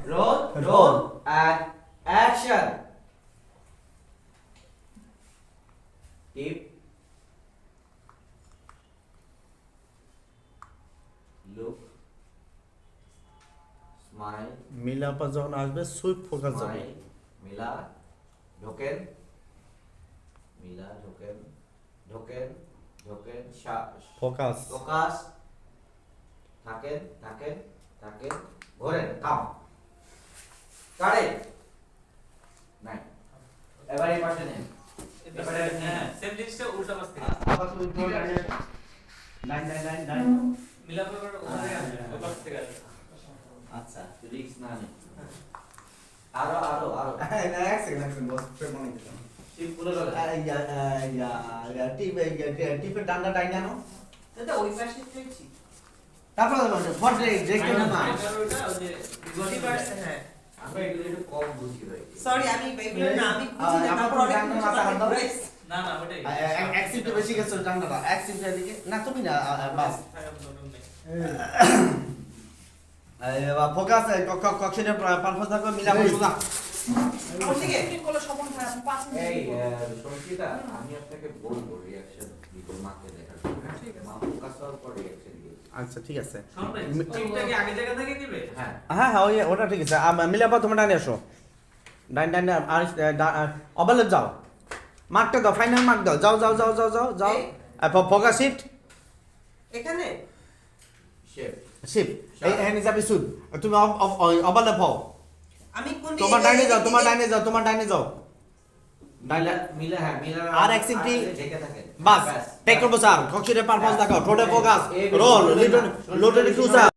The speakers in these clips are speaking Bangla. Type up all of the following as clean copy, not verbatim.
roll, and action. Tip. Look. Smile. মিলাপা যখন আসবে সুইপ ফোকাস যাবে Smile. মিলা ঢোকেন মিলা ঢোকেন ঢোকেন ঢোকেন ফোকাস ফোকাস থাকেন থাকেন থাকেন ঘোরেন থাম কাটে নাই এবার এই পাশে নেন এবারে হ্যাঁ সেম জিনিসটা উল্টা পাশ থেকে আবার তুমি বল নাইন নাইন নাইন নাইন মিলাপ করে ওই পাশ থেকে আসবে আচ্ছা রিস্ক না নে আরো আরো আরো এক সেকেন্ড বস ফ্রেম অন দিলাম টিপ পুরো গেল টিপের ডান্ডা টাইনা নাও দাদা ওই পাশে ফেলছি তারপর ফর ডিরেক্ট না এটার ওইটা ওই যে 20% হ্যাঁ আমরা এগুলো একটু কম বুঝি ভাই সরি আমি এগুলো না আমি বুঝি না আমার তারপর পুরো অনেক ডান্ডা কিছু মাথা হাত দাও। করে। না না ওটাই অ্যাক্সিপ্ট বেশি গেছে ডান্ডাটা অ্যাক্সিপ্ট এদিকে না তুমি না বাস ফোকাস কক্ষের পারফরম্যান্স থাকবে মিলা বুঝা ওদিকে তুমি বলো স্বপন ভাই আপনি 5 এই মিনিট সংকিতা আমি আপনাকে বলবো রিঅ্যাকশন বিকজ মাকে দেখার জন্য ঠিক আছে। মা ফোকাস হওয়ার পর রিঅ্যাকশন দিবে আচ্ছা ঠিক আছে টিমটা কি আগে জায়গা থেকে দিবে হ্যাঁ হ্যাঁ হ্যাঁ ওই ওটা ঠিক আছে মিলাপা তোমার ডানে আসো ডান ডান আর অবলে যাও মার্কটা দাও ফাইনাল মার্ক দাও যাও যাও যাও যাও যাও যাও ফোকাস শিফট এখানে শেফ শিফট এই এখানে যাবে সুদ তুমি অবলে পাও আমি কোন দিকে তোমার ডাইনে যাও তোমার ডাইনে যাও তোমার ডাইনে যাও মিলা মিলা হ্যাঁ মিলা আর অ্যাক্সিমটি ঢেকে থাকেন বাস টেক করবো স্যার কক্ষের পারফরম্যান্স দেখাও ঠোঁটে ফোকাস রোল লোটেড ক্রুজার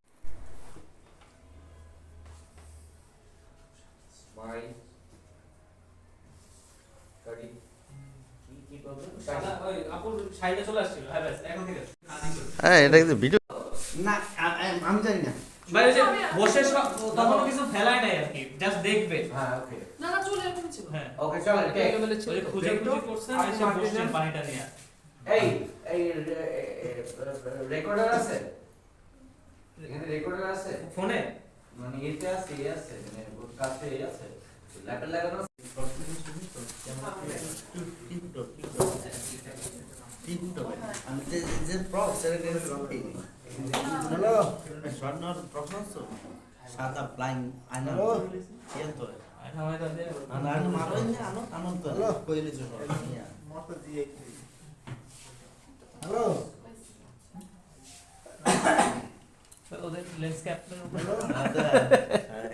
স্মাইল কাটি কি প্রবলেম সাদা ওই আপুর সাইডে চলে আসছিল হ্যাঁ ব্যাস এখন ঠিক আছে হ্যাঁ এটা কিন্তু ভিডিও না আমি জানি না ভাই ওই যে বসে তখন কিছু ফেলাই নাই আর কি জাস্ট দেখবে হ্যাঁ ওকে না না চলে এরকম ছিল হ্যাঁ ওকে চলো টেক ওই যে খুঁজে খুঁজে করছেন আপনি এসে মারতে বসছেন যান। পানিটা নিয়ে এই এই রেকর্ডার আছে এখানে রেকর্ডার আছে ফোনে মানে এতে আছে এ আছে মানে কাছে এ আছে ল্যাপটপ লাগানো আছে? আমি যে যে প্রপ সেটা কেন রকি হ্যালো স্বর্ণর প্রশ্ন তো সাদা প্লাইং আইনা কেন তো আচ্ছা হয় তাহলে আনো মারো নি আনো আনো তো কইলে জন্য মত দিয়ে হ্যালো ওদের লেন্স ক্যাপটার উপরে দাদা